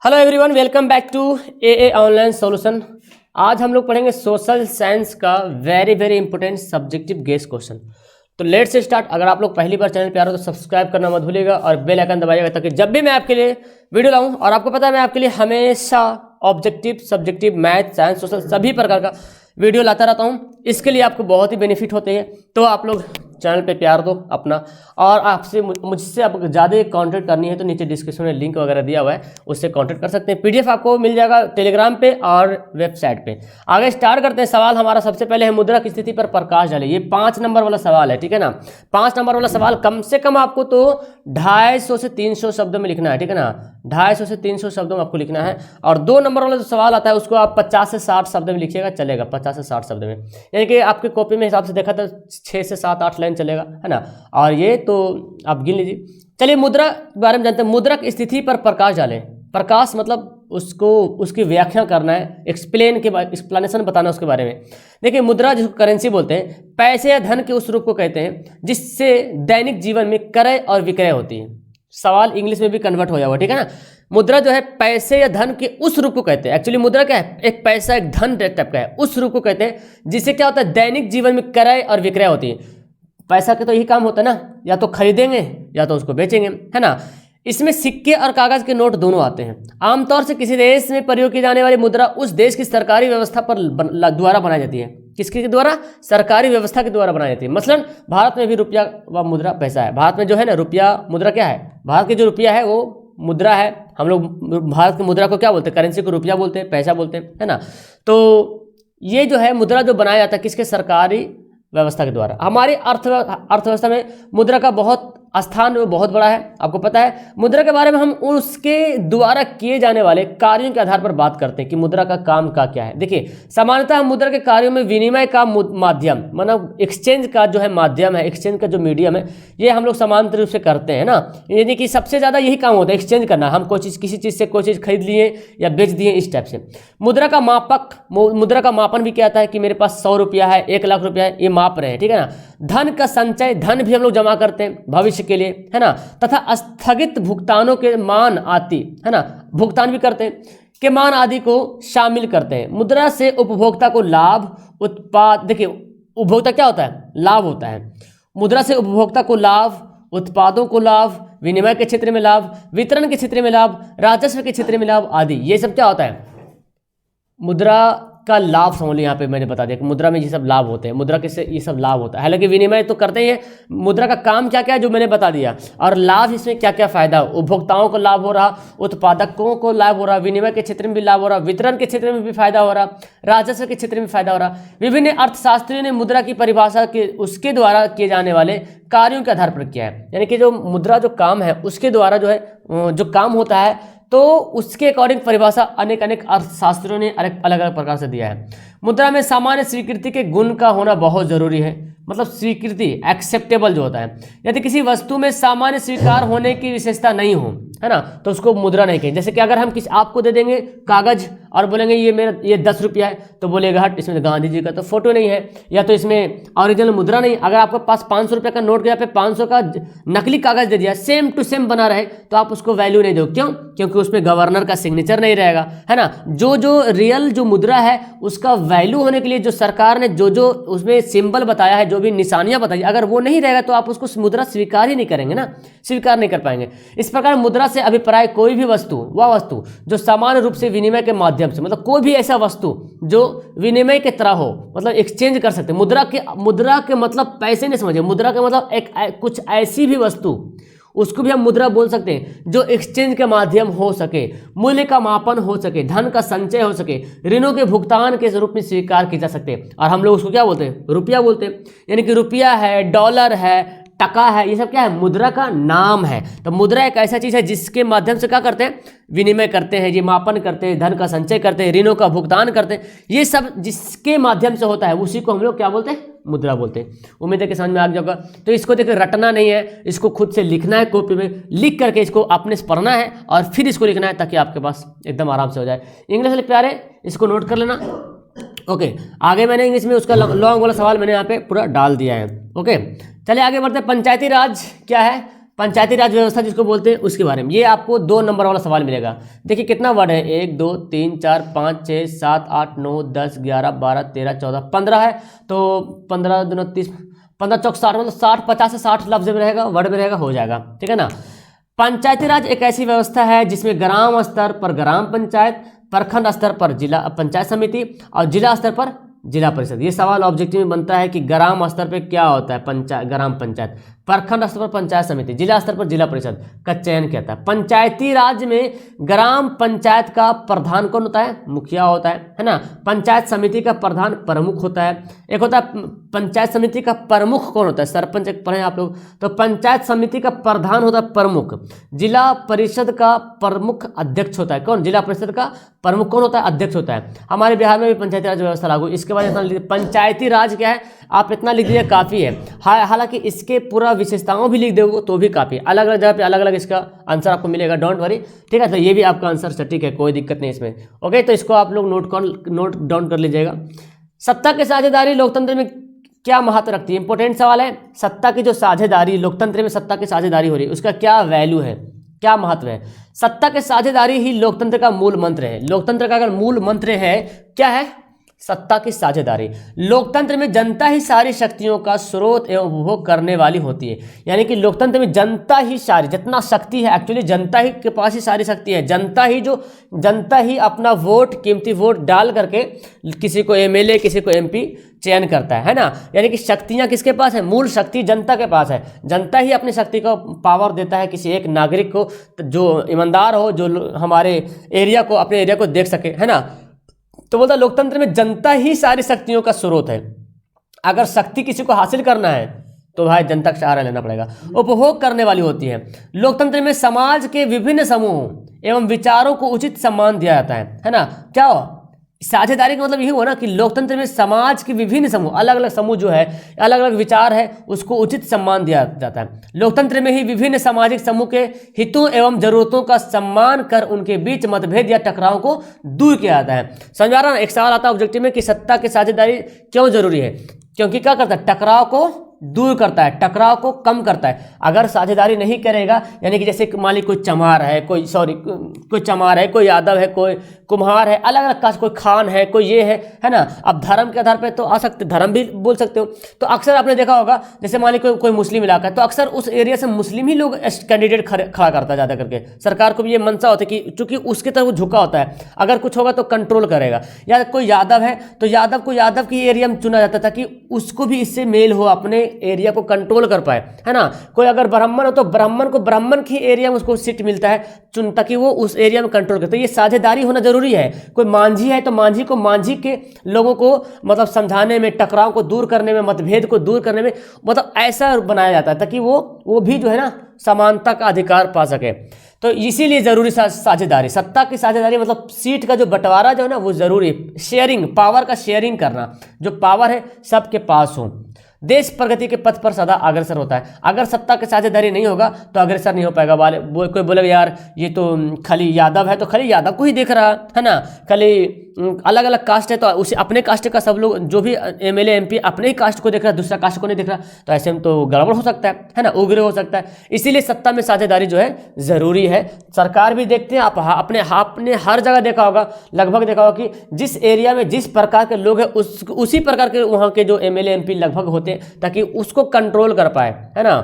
Hello everyone, welcome back to A online solution. आज हम लोग पढ़ेंगे सोशल साइंस का very important subjective guess question. तो लेट्स से स्टार्ट। अगर आप लोग पहली बार चैनल पे आ रहे हो तो सब्सक्राइब करना मत भूलिएगा और बेल आइकन दबाइएगा ताकि जब भी मैं आपके लिए वीडियो लाऊं, और आपको पता है मैं आपके लिए हमेशा objective, subjective, math, science, social सभी प्रकार का वीडियो लाता रहता हूँ। इसके लिए आपको बहुत ही बेनिफिट होते हैं। तो आप लोग चैनल पे प्यार दो अपना, और आपसे मुझसे आपको ज़्यादा कांटेक्ट करनी है तो नीचे डिस्क्रिप्शन में लिंक वगैरह दिया हुआ है, उससे कांटेक्ट कर सकते हैं। पीडीएफ आपको मिल जाएगा टेलीग्राम पे और वेबसाइट पे। आगे स्टार्ट करते हैं। सवाल हमारा सबसे पहले है मुद्रा की स्थिति पर प्रकाश डाले। ये 5 नंबर वाला सवाल है, ठीक है ना। 5 नंबर वाला सवाल कम से कम आपको तो 250 से 300 शब्दों में लिखना है, ठीक है ना। 250 से 300 शब्दों में आपको लिखना है। और 2 नंबर वाला जो सवाल आता है उसको आप 50 से 60 शब्द में लिखिएगा, चलेगा। 50 से 60 शब्द में, यानी कि आपकी कॉपी में हिसाब से देखा तो 6 से 7-8 लाइन चलेगा, है ना। और ये तो आप गिन लीजिए। चलिए मुद्रा के बारे में जानते हैं। मुद्रा की स्थिति पर प्रकाश डालें। प्रकाश मतलब उसको, उसकी व्याख्या करना है, एक्सप्लेनेशन बताना उसके बारे में। देखिए मुद्रा जिसको करेंसी बोलते हैं, पैसे या धन के उस रूप को कहते हैं जिससे दैनिक जीवन में क्रय और विक्रय होती है। सवाल इंग्लिश में भी कन्वर्ट हो हुआ, ठीक है ना। मुद्रा जो है पैसे या धन के उस रूप को कहते हैं। एक्चुअली मुद्रा क्या है, एक पैसा, एक धन टाइप का है, उस रूप को कहते हैं जिससे क्या होता है, दैनिक जीवन में क्रय और विक्रय होती है। पैसा के तो यही काम होता है ना, या तो खरीदेंगे या तो उसको बेचेंगे, है ना। इसमें सिक्के और कागज के नोट दोनों आते हैं। आमतौर से किसी देश में प्रयोग की जाने वाली मुद्रा उस देश की सरकारी व्यवस्था पर द्वारा बनाई जाती है। किसके द्वारा? सरकारी व्यवस्था के द्वारा बनाई जाती है। मसलन भारत में भी रुपया व मुद्रा पैसा है। भारत में जो है ना रुपया मुद्रा क्या है, भारत की जो रुपया है वो मुद्रा है। हम लोग भारत की मुद्रा को क्या बोलते हैं, करेंसी को रुपया बोलते हैं, पैसा बोलते हैं, है ना। तो ये जो है मुद्रा जो बनाया जाता है किसके, सरकारी व्यवस्था के द्वारा। हमारी अर्थव्यवस्था में मुद्रा का बहुत स्थान बहुत बड़ा है। आपको पता है मुद्रा के बारे में हम उसके द्वारा किए जाने वाले कार्यों के आधार पर बात करते हैं कि मुद्रा का काम का क्या है। देखिए सामान्यतः मुद्रा के कार्यों में विनिमय का माध्यम, मतलब एक्सचेंज का जो है माध्यम है, एक्सचेंज का जो मीडियम है, ये हम लोग सामान्य रूप से करते हैं ना। यानी कि सबसे ज़्यादा यही काम होता है, एक्सचेंज करना। हम कोई चीज़, किसी चीज़ से कोई चीज़ खरीद लिए या बेच दिए, इस टाइप से। मुद्रा का मापक, मुद्रा का मापन भी क्या आता है कि मेरे पास 100 रुपया है, 1 लाख रुपया है, ये माप रहे हैं, ठीक है ना। धन का संचय, धन भी हम लोग जमा करते हैं भविष्य के लिए, है ना। तथा स्थगित भुगतानों के मान आदि, है ना, भुगतान भी करते हैं, के मान आदि को शामिल करते हैं। मुद्रा से उपभोक्ता को लाभ, उत्पाद, देखिए उपभोक्ता क्या होता है, लाभ होता है। मुद्रा से उपभोक्ता को लाभ, उत्पादों को लाभ, विनिमय के क्षेत्र में लाभ, वितरण के क्षेत्र में लाभ, राजस्व के क्षेत्र में लाभ आदि, ये सब क्या होता है, मुद्रा का लाभ। समझ लो यहाँ पे मैंने बता दिया कि मुद्रा में ये सब लाभ होते हैं। मुद्रा के से ये सब लाभ होता है। हालांकि विनिमय तो करते ही है, मुद्रा का काम क्या क्या है जो मैंने बता दिया, और लाभ इसमें क्या क्या फायदा हो। उपभोक्ताओं को लाभ हो रहा, उत्पादकों को लाभ हो रहा, विनिमय के क्षेत्र में भी लाभ हो रहा, वितरण के क्षेत्र में भी फायदा हो रहा, राजस्व के क्षेत्र में फायदा हो रहा। विभिन्न अर्थशास्त्रियों ने मुद्रा की परिभाषा के उसके द्वारा किए जाने वाले कार्यों के आधार पर किया है। यानी कि जो मुद्रा जो काम है उसके द्वारा जो है जो काम होता है, तो उसके अकॉर्डिंग परिभाषा अनेक अर्थशास्त्रियों ने अलग अलग प्रकार से दिया है। मुद्रा में सामान्य स्वीकृति के गुण का होना बहुत जरूरी है। मतलब स्वीकृति, एक्सेप्टेबल जो होता है, यदि किसी वस्तु में सामान्य स्वीकार होने की विशेषता नहीं हो, है ना, तो उसको मुद्रा नहीं कहेंगे। जैसे कि अगर हम किसी आपको दे देंगे कागज और बोलेंगे ये 10 रुपया है, तो बोलेगा हट, इसमें गांधी जी का तो फोटो नहीं है, या तो इसमें ओरिजिनल मुद्रा नहीं। अगर आपके पास 500 रुपये का नोट गया पे 500 का नकली कागज दे दिया, सेम टू सेम बना रहे, तो आप उसको वैल्यू नहीं दो। क्यों? क्योंकि उसमें गवर्नर का सिग्नेचर नहीं रहेगा, है ना। जो रियल जो मुद्रा है उसका वैल्यू होने के लिए जो सरकार ने जो उसमें सिंबल बताया है, जो भी निशानियां बताई, अगर वो नहीं रहेगा तो आप उसको मुद्रा स्वीकार ही नहीं करेंगे ना, स्वीकार नहीं कर पाएंगे। इस प्रकार मुद्रा से अभिप्राय कोई भी वस्तु, वह वस्तु जो सामान्य रूप से विनिमय के माध्यम से, मतलब कोई भी ऐसा वस्तु जो विनिमय के तरह हो, मतलब एक्सचेंज कर सकते। मुद्रा के मतलब पैसे नहीं समझे, मुद्रा के मतलब एक कुछ ऐसी भी वस्तु, उसको भी हम मुद्रा बोल सकते हैं जो एक्सचेंज के माध्यम हो सके, मूल्य का मापन हो सके, धन का संचय हो सके, ऋणों के भुगतान के रूप में स्वीकार की जा सकते हैं। और हम लोग उसको क्या बोलते हैं, रुपया बोलते हैं। यानी कि रुपया है, डॉलर है, टका है, ये सब क्या है, मुद्रा का नाम है। तो मुद्रा एक ऐसा चीज है जिसके माध्यम से क्या करते हैं, विनिमय करते हैं, ये मापन करते हैं, धन का संचय करते हैं, ऋणों का भुगतान करते हैं। ये सब जिसके माध्यम से होता है उसी को हम लोग क्या बोलते हैं, मुद्रा बोलते हैं। उम्मीद है कि समझ में आ जाएगा। तो इसको देखिए रटना नहीं है, इसको खुद से लिखना है, कॉपी में लिख करके इसको अपने से पढ़ना है और फिर इसको लिखना है, ताकि आपके पास एकदम आराम से हो जाए। इंग्लिश वाले प्यारे इसको नोट कर लेना। ओके, आगे मैंने इंग्लिश में उसका लॉन्ग वाला सवाल मैंने यहाँ पे पूरा डाल दिया है। ओके, चलिए आगे बढ़ते हैं। पंचायती राज क्या है? पंचायती राज व्यवस्था जिसको बोलते हैं उसके बारे में, ये आपको 2 नंबर वाला सवाल मिलेगा। देखिए कितना वर्ड है, 1 2 3 4 5 6 7 8 9 10 11 12 13 14 15 है। तो 15 दूना 30, 15 चौक 60, मतलब 60 50 से 60 लफ्ज में रहेगा, वर्ड में रहेगा, हो जाएगा, ठीक है ना। पंचायती राज एक ऐसी व्यवस्था है जिसमें ग्राम स्तर पर ग्राम पंचायत, प्रखंड स्तर पर जिला पंचायत समिति और जिला स्तर पर जिला परिषद। ये सवाल ऑब्जेक्टिव में बनता है कि ग्राम स्तर पे क्या होता है, पंचायत, ग्राम पंचायत, प्रखंड स्तर पर पंचायत समिति, जिला स्तर पर जिला परिषद का चयन किया था। पंचायती राज में ग्राम पंचायत का प्रधान कौन होता है, मुखिया होता है ना। पंचायत समिति का प्रधान प्रमुख होता है। एक होता है पंचायत समिति का प्रमुख कौन होता है, सरपंच एक पढ़े आप लोग, तो पंचायत समिति का प्रधान होता है प्रमुख। जिला परिषद का प्रमुख अध्यक्ष होता है कौन, जिला परिषद का प्रमुख कौन होता है, अध्यक्ष होता है। हमारे बिहार में भी पंचायती राज व्यवस्था लागू। इसके बाद इतना लिख, पंचायती राज क्या है आप इतना लिख दीजिए काफ़ी है। हालांकि इसके पूरा विशेषताओं भी लिख दोगे तो भी काफ़ी, अलग अलग जगह पे अलग अलग इसका आंसर आपको मिलेगा, डोंट वरी, ठीक है। तो ये भी आपका आंसर सटीक है, कोई दिक्कत नहीं इसमें, ओके। तो इसको आप लोग नोट डाउन कर लीजिएगा। सत्ता की साझेदारी लोकतंत्र में क्या महत्व रखती है, इंपॉर्टेंट सवाल है। सत्ता की जो साझेदारी, लोकतंत्र में सत्ता की साझेदारी हो रही है, उसका क्या वैल्यू है, क्या महत्व है। सत्ता की साझेदारी ही लोकतंत्र का मूल मंत्र है। लोकतंत्र का अगर मूल मंत्र है क्या है, सत्ता की साझेदारी। लोकतंत्र में जनता ही सारी शक्तियों का स्रोत एवं उपभोग करने वाली होती है। यानी कि लोकतंत्र में जनता ही सारी, जितना शक्ति है एक्चुअली जनता ही के पास ही सारी शक्ति है। जनता ही अपना वोट, कीमती वोट डाल करके किसी को एमएलए किसी को एमपी चयन करता है ना। यानी कि शक्तियां किसके पास है, मूल शक्ति जनता के पास है। जनता ही अपनी शक्ति को पावर देता है किसी एक नागरिक को, जो ईमानदार हो, जो हमारे एरिया को, अपने एरिया को देख सके, है ना। तो बोलता लोकतंत्र में जनता ही सारी शक्तियों का स्रोत है। अगर शक्ति किसी को हासिल करना है तो भाई जनता का सहारा लेना पड़ेगा। उपभोग करने वाली होती है। लोकतंत्र में समाज के विभिन्न समूहों एवं विचारों को उचित सम्मान दिया जाता है ना। क्या हो साझेदारी का मतलब यही हुआ ना कि लोकतंत्र में समाज के विभिन्न समूह, अलग अलग समूह जो है, अलग अलग विचार है, उसको उचित सम्मान दिया जाता है। लोकतंत्र में ही विभिन्न सामाजिक समूह के हितों एवं जरूरतों का सम्मान कर उनके बीच मतभेद या टकराव को दूर किया जाता है। समझ आ रहा है। एक सवाल आता है ऑब्जेक्टिव में कि सत्ता की साझेदारी क्यों जरूरी है, क्योंकि क्या करता है, टकराव को दूर करता है, टकराव को कम करता है। अगर साझेदारी नहीं करेगा, यानी कि जैसे मान ली कोई चमार है, कोई चमार है, कोई यादव है, कोई कुम्हार है, अलग अलग कास्ट, कोई खान है, कोई ये है ना। अब धर्म के आधार पर तो आ सकते, धर्म भी बोल सकते हो। तो अक्सर आपने देखा होगा, जैसे मान ली कोई मुस्लिम इलाका है तो अक्सर उस एरिया से मुस्लिम ही लोग कैंडिडेट खड़ा करता है ज़्यादा करके। सरकार को भी ये मनसा होता है कि चूंकि उसके तरफ झुका होता है, अगर कुछ होगा तो कंट्रोल करेगा। या कोई यादव है तो यादव को यादव की एरिया में चुना जाता था कि उसको भी इससे मेल हो, अपने एरिया को कंट्रोल कर पाए, है ना। कोई अगर ब्राह्मण हो तो ब्राह्मण को ब्राह्मण की एरिया में उसको सीट मिलता है चुनता कि वो उस एरिया में कंट्रोल करते। ये साझेदारी होना जरूरी है। कोई मांझी है तो मांझी को, मांझी के लोगों को मतलब समझाने में, टकराव को दूर करने में, मतभेद को दूर करने में, मतलब ऐसा बनाया जाता है ताकि वो भी जो है ना समानता का अधिकार पा सके। तो इसीलिए जरूरी साझेदारी, सत्ता की साझेदारी मतलब सीट का जो बंटवारा जो है ना वो जरूरी, शेयरिंग, पावर का शेयरिंग करना, जो पावर है सबके पास हो। देश प्रगति के पथ पर सदा अग्रसर होता है। अगर सत्ता की साझेदारी नहीं होगा तो अग्रसर नहीं हो पाएगा। कोई बोलेगा यार ये तो खाली यादव है तो खाली यादव को ही देख रहा है ना, खाली अलग अलग कास्ट है तो उसे अपने कास्ट का सब लोग, जो भी एमएलए एमपी अपने ही कास्ट को देख रहा है, दूसरा कास्ट को नहीं देख रहा, तो ऐसे में तो गड़बड़ हो सकता है ना, उग्र हो सकता है। इसीलिए सत्ता में साझेदारी जो है जरूरी है। सरकार भी देखते हैं, आप अपने हर जगह देखा होगा, लगभग देखा होगा कि जिस एरिया में जिस प्रकार के लोग हैं उसी प्रकार के वहाँ के जो एमएलए एमपी लगभग होते हैं ताकि उसको कंट्रोल कर पाए, है ना।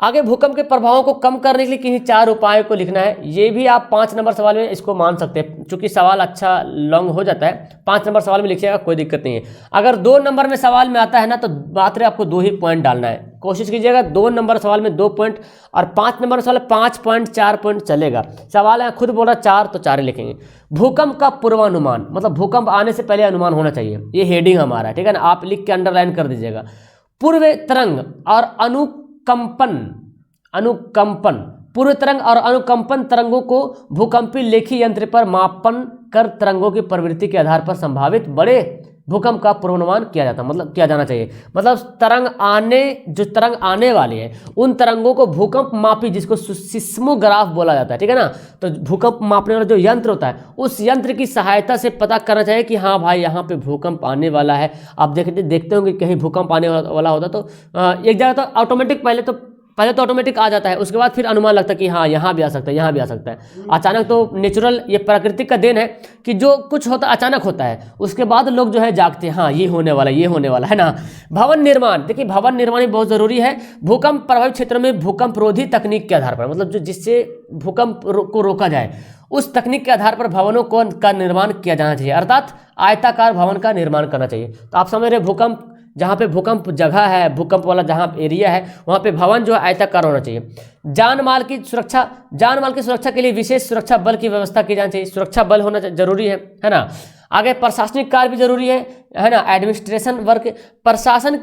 आगे भूकंप के प्रभावों को कम करने के लिए किन्हीं 4 उपायों को लिखना है। ये भी आप 5 नंबर सवाल में इसको मान सकते हैं, चूंकि सवाल अच्छा लॉन्ग हो जाता है। 5 नंबर सवाल में लिखिएगा, कोई दिक्कत नहीं है। अगर 2 नंबर में सवाल में आता है ना तो मात्र आपको 2 ही पॉइंट डालना है। कोशिश कीजिएगा 2 नंबर सवाल में 2 पॉइंट, और 5 नंबर सवाल 5 पॉइंट 4 पॉइंट चलेगा। सवाल है खुद बोल रहा 4 तो 4 ही लिखेंगे। भूकंप का पूर्वानुमान मतलब भूकंप आने से पहले अनुमान होना चाहिए, ये हेडिंग हमारा, ठीक है ना। आप लिख के अंडरलाइन कर दीजिएगा। पूर्व तरंग और अनुकंपन पूर्व तरंग और अनुकंपन तरंगों को भूकंपी लेखी यंत्र पर मापन कर तरंगों की प्रवृत्ति के आधार पर संभावित बड़े भूकंप का पूर्वानुमान किया जाता है, मतलब किया जाना चाहिए। मतलब जो तरंग आने वाली है उन तरंगों को भूकंप मापी, जिसको सिस्मोग्राफ बोला जाता है, ठीक है ना। तो भूकंप मापने वाला जो यंत्र होता है उस यंत्र की सहायता से पता करना चाहिए कि हाँ भाई यहाँ पे भूकंप आने वाला है। आप देखते होंगे कहीं भूकंप आने वाला होता तो एक जगह तो ऑटोमेटिक पहले तो पहले तो ऑटोमेटिक आ जाता है, उसके बाद फिर अनुमान लगता है कि हाँ यहाँ भी आ सकता है, यहाँ भी आ सकता है। अचानक तो नेचुरल, ये प्राकृतिक का देन है कि जो कुछ होता अचानक होता है, उसके बाद लोग जो है जागते हैं, हाँ ये होने वाला, ये होने वाला है ना। भवन निर्माण, देखिए भवन निर्माण भी बहुत ज़रूरी है। भूकंप प्रभावित क्षेत्रों में भूकंप रोधी तकनीक के आधार पर, मतलब जो जिससे भूकंप को रोका जाए, उस तकनीक के आधार पर भवनों का निर्माण किया जाना चाहिए, अर्थात आयताकार भवन का निर्माण करना चाहिए। तो आप समझ रहे, भूकंप जहाँ पे भूकंप जगह है, भूकंप वाला जहाँ एरिया है, वहाँ पे भवन जो है आयताकार होना चाहिए। जान माल की सुरक्षा के लिए विशेष सुरक्षा बल की व्यवस्था की जानी चाहिए, सुरक्षा बल होना जरूरी है ना। आगे प्रशासनिक कार्य भी जरूरी है ना। एडमिनिस्ट्रेशन वर्क, प्रशासन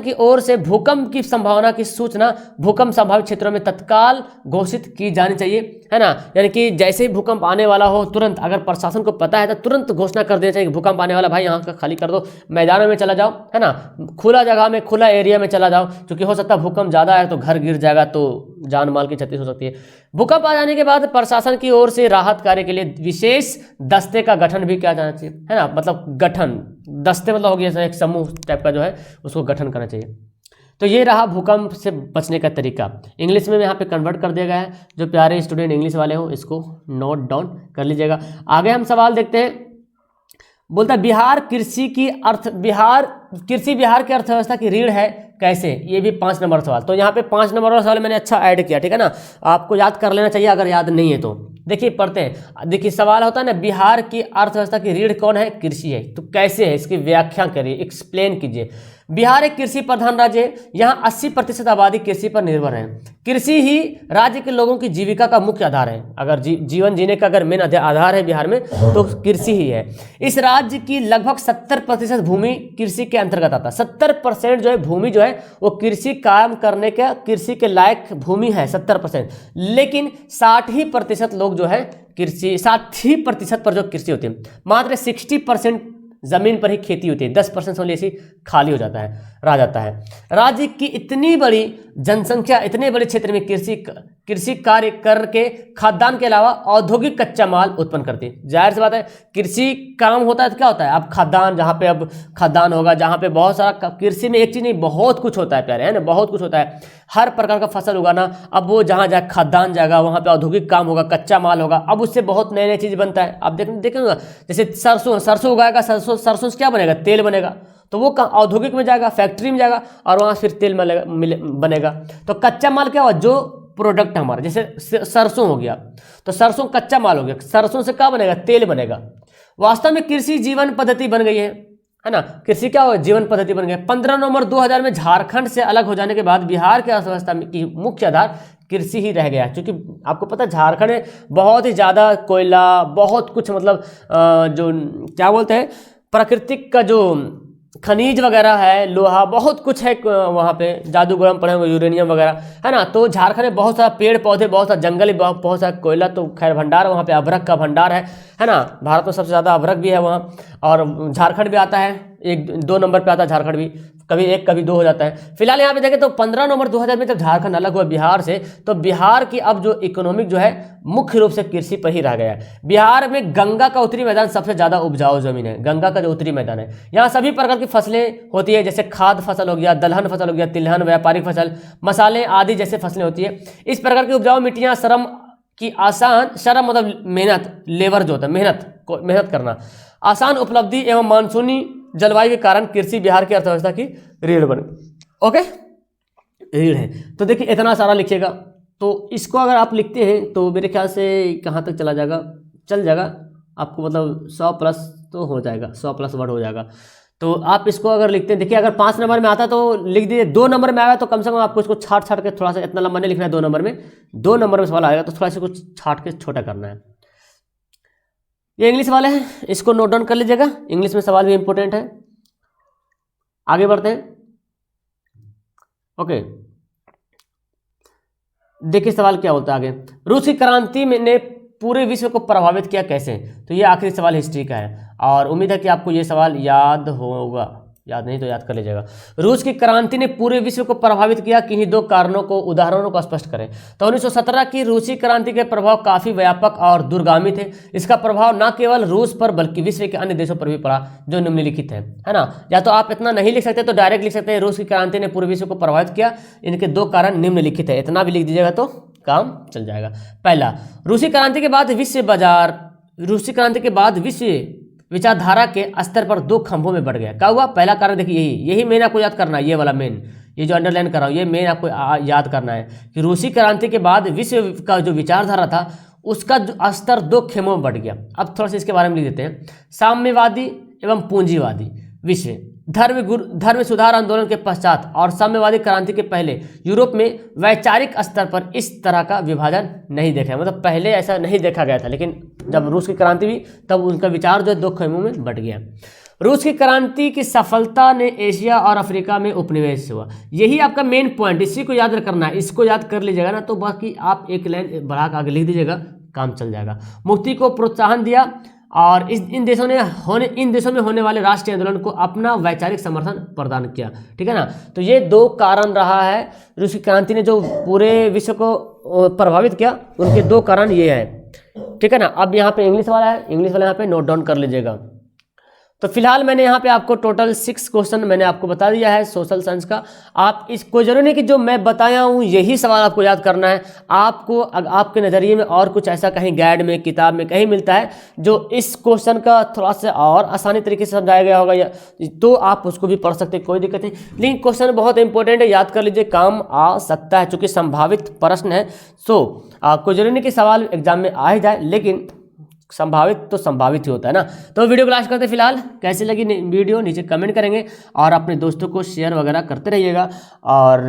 की ओर से भूकंप की संभावना की सूचना भूकंप संभावित क्षेत्रों में तत्काल घोषित की जानी चाहिए, है ना। यानी कि जैसे ही भूकंप आने वाला हो, तुरंत अगर प्रशासन को पता है तो तुरंत घोषणा कर देना चाहिए कि भूकंप आने वाला, भाई यहाँ का खाली कर दो, मैदानों में चला जाओ, है ना, खुला जगह में, खुला एरिया में चला जाओ, क्योंकि हो सकता है भूकंप ज़्यादा है तो घर गिर जाएगा, तो जान माल की क्षति हो सकती है। भूकंप आ जाने के बाद प्रशासन की ओर से राहत कार्य के लिए विशेष दस्ते का गठन भी किया जाना चाहिए, है ना। मतलब गठन, दस्ते मतलब हो गया एक समूह टाइप का जो है, उसको गठन करना चाहिए। तो ये रहा भूकंप से बचने का तरीका। इंग्लिश में यहाँ पे कन्वर्ट कर दिया गया है, जो प्यारे स्टूडेंट इंग्लिश वाले हो इसको नोट डाउन कर लीजिएगा। आगे हम सवाल देखते हैं। बोलता है बिहार की अर्थव्यवस्था की रीढ़ है कैसे? ये भी 5 नंबर सवाल। तो यहाँ पे 5 नंबर वाला सवाल मैंने अच्छा ऐड किया, ठीक है ना। आपको याद कर लेना चाहिए अगर याद नहीं है तो। देखिए पढ़ते हैं। देखिए सवाल होता है ना, बिहार की अर्थव्यवस्था की रीढ़ कौन है? कृषि है। तो कैसे है, इसकी व्याख्या करिए, एक्सप्लेन कीजिए। बिहार एक कृषि प्रधान राज्य है। यहाँ 80% आबादी कृषि पर निर्भर है। कृषि ही राज्य के लोगों की जीविका का मुख्य आधार है। अगर जीवन जीने का अगर मेन आधार है बिहार में तो कृषि ही है। इस राज्य की लगभग 70% भूमि कृषि के अंतर्गत आता है। 70% जो है भूमि जो है वो कृषि काम करने का, कृषि के लायक भूमि है 70%। लेकिन 60% लोग जो है कृषि, 60% पर जो कृषि होती है, मात्र 60% जमीन पर ही खेती होती है। 10% ओनली ऐसी खाली हो जाता है, रह जाता है। राज्य की इतनी बड़ी जनसंख्या, इतने बड़े क्षेत्र में कृषि कार्य करके खाद्यान्न के अलावा औद्योगिक कच्चा माल उत्पन्न करती है। जाहिर सी बात है, कृषि काम होता है तो क्या होता है, अब खाद्यान्न, जहाँ पे अब खाद्यान्न होगा, जहाँ पे बहुत सारा, कृषि में एक चीज़ नहीं बहुत कुछ होता है प्यारे, है ना, बहुत कुछ होता है। हर प्रकार का फसल उगाना, अब वो जहाँ जहाँ खाद्यान्न जाएगा वहाँ पे औद्योगिक काम होगा, कच्चा माल होगा, अब उससे बहुत नए नए चीज़ बनता है। अब देखेंगे जैसे सरसों उगाएगा, सरसों से क्या बनेगा, तेल बनेगा। तो वो औद्योगिक में जाएगा, फैक्ट्री में जाएगा और वहाँ फिर तेल बनेगा। तो कच्चा माल क्या हुआ, जो प्रोडक्ट हमारा, जैसे सरसों हो गया तो सरसों कच्चा माल हो गया, सरसों से क्या बनेगा, तेल बनेगा। वास्तव में कृषि जीवन पद्धति बन गई है ना। कृषि क्या हो, जीवन पद्धति बन गई। 15 नवंबर 2000 में झारखंड से अलग हो जाने के बाद बिहार की अर्थव्यवस्था की मुख्य आधार कृषि ही रह गया, क्योंकि आपको पता है झारखंड में बहुत ही ज़्यादा कोयला, बहुत कुछ, मतलब जो क्या बोलते हैं, प्राकृतिक का जो खनिज वगैरह है, लोहा, बहुत कुछ है वहाँ पे, जादूगर हम पढ़े हुए, यूरेनियम वगैरह, है ना। तो झारखंड में बहुत सारा पेड़ पौधे, बहुत सारा जंगल, बहुत सारा कोयला, तो खैर भंडार वहाँ पे, अभ्रक का भंडार है ना। भारत में सबसे ज़्यादा अभ्रक भी है वहाँ, और झारखंड भी आता है, 1-2 नंबर पे आता है झारखंड भी, कभी 1 कभी 2 हो जाता है। फिलहाल यहाँ पे देखें तो 15 नवंबर 2000 में जब झारखंड अलग हुआ बिहार से, तो बिहार की अब जो इकोनॉमिक जो है मुख्य रूप से कृषि पर ही रह गया है। बिहार में गंगा का उत्तरी मैदान सबसे ज़्यादा उपजाऊ जमीन है। गंगा का जो उत्तरी मैदान है, यहाँ सभी प्रकार की फसलें होती है, जैसे खाद्य फसल हो गया, दलहन फसल हो गया, तिलहन, व्यापारिक फसल, मसाले आदि जैसे फसलें होती है। इस प्रकार की उपजाऊ मिट्टियाँ श्रम मतलब मेहनत, लेबर जो होता है, मेहनत करना, आसान उपलब्धि एवं मानसूनी जलवायु के कारण कृषि बिहार की अर्थव्यवस्था की रीढ़ बने। ओके, रीढ़ है। तो देखिए इतना सारा लिखिएगा, तो इसको अगर आप लिखते हैं तो मेरे ख्याल से कहाँ तक चल जाएगा आपको, मतलब 100+ तो हो जाएगा, 100+ वर्ड हो जाएगा। तो आप इसको अगर लिखते हैं, देखिए अगर 5 नंबर में आता तो लिख दीजिए, 2 नंबर में आया तो कम से कम आपको इसको छाट के, थोड़ा सा, इतना लंबा नहीं लिखना है 2 नंबर में। 2 नंबर में सवाल आएगा तो थोड़ा सा कुछ छाट के छोटा करना है। ये इंग्लिश वाले हैं, इसको नोट डाउन कर लीजिएगा, इंग्लिश में सवाल भी इंपॉर्टेंट है। आगे बढ़ते हैं। ओके, देखिए सवाल क्या होता है आगे। रूस की क्रांति ने पूरे विश्व को प्रभावित किया कैसे? तो ये आखिरी सवाल हिस्ट्री का है, और उम्मीद है कि आपको ये सवाल याद होगा। याद नहीं तो याद कर लीजिएगा। रूस की क्रांति ने पूरे विश्व को प्रभावित किया, किन्हीं दो कारणों को उदाहरणों को स्पष्ट करें। तो 1917 की रूसी क्रांति के प्रभाव काफी व्यापक और दूरगामी थे। इसका प्रभाव न केवल रूस पर बल्कि विश्व के अन्य देशों पर भी पड़ा, जो निम्नलिखित है ना। या तो आप इतना नहीं लिख सकते तो डायरेक्ट लिख सकते हैं, रूस की क्रांति ने पूरे विश्व को प्रभावित किया, इनके दो कारण निम्नलिखित है, इतना भी लिख दीजिएगा तो काम चल जाएगा। पहला, रूसी क्रांति के बाद विश्व विचारधारा के स्तर पर दो खंभों में बढ़ गया। क्या हुआ? पहला कारण देखिए, यही मेन आपको याद करना है, ये वाला मेन, ये जो अंडरलाइन कर रहा हूँ, ये मेन आपको याद करना है कि रूसी क्रांति के बाद विश्व का जो विचारधारा था उसका जो स्तर दो खेमों में बढ़ गया। अब थोड़ा सा इसके बारे में लिख देते हैं। साम्यवादी एवं पूंजीवादी विश्व, धर्म सुधार आंदोलन के पश्चात और साम्यवादी क्रांति के पहले यूरोप में वैचारिक स्तर पर इस तरह का विभाजन नहीं देखा, मतलब पहले ऐसा नहीं देखा गया था, लेकिन जब रूस की क्रांति हुई तब उनका विचार जो दो खेमों में बट गया। रूस की क्रांति की सफलता ने एशिया और अफ्रीका में उपनिवेश हुआ, यही आपका मेन पॉइंट, इसी को याद करना है, इसको याद कर लीजिएगा ना, तो बाकी आप एक लाइन बढ़ा के आगे लिख दीजिएगा, काम चल जाएगा। मुक्ति को प्रोत्साहन दिया और इन देशों में होने वाले राष्ट्रीय आंदोलन को अपना वैचारिक समर्थन प्रदान किया, ठीक है ना। तो ये दो कारण रहा है, रूसी क्रांति ने जो पूरे विश्व को प्रभावित किया, उनके दो कारण ये है, ठीक है ना। अब यहाँ पे इंग्लिश वाला है, इंग्लिश वाला यहाँ पे नोट डाउन कर लीजिएगा। तो फिलहाल मैंने यहाँ पे आपको टोटल 6 क्वेश्चन मैंने आपको बता दिया है सोशल साइंस का। आप इसको जरूरी नहीं कि जो मैं बताया हूँ यही सवाल आपको याद करना है, आपको आपके नज़रिए में और कुछ ऐसा कहीं गाइड में, किताब में कहीं मिलता है जो इस क्वेश्चन का थोड़ा सा और आसानी तरीके से समझाया गया होगा, या तो आप उसको भी पढ़ सकते, कोई दिक्कत नहीं। लेकिन क्वेश्चन बहुत इंपॉर्टेंट है, याद कर लीजिए, काम आ सकता है, चूँकि संभावित प्रश्न है। आपको जरूरी नहीं कि सवाल एग्जाम में आ ही जाए, लेकिन संभावित तो संभावित ही होता है ना। तो वीडियो क्लास करते फिलहाल कैसी लगी वीडियो नीचे कमेंट करेंगे, और अपने दोस्तों को शेयर वगैरह करते रहिएगा। और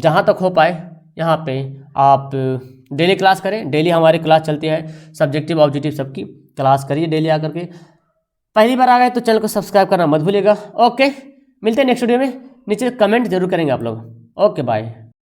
जहाँ तक हो पाए यहाँ पे आप डेली क्लास करें, डेली हमारी क्लास चलती है, सब्जेक्टिव ऑब्जेक्टिव सबकी क्लास करिए डेली आकर के। पहली बार आ गए तो चैनल को सब्सक्राइब करना मत भूलिएगा। ओके, मिलते हैं नेक्स्ट वीडियो में, नीचे कमेंट जरूर करेंगे आप लोग। Okay, bye.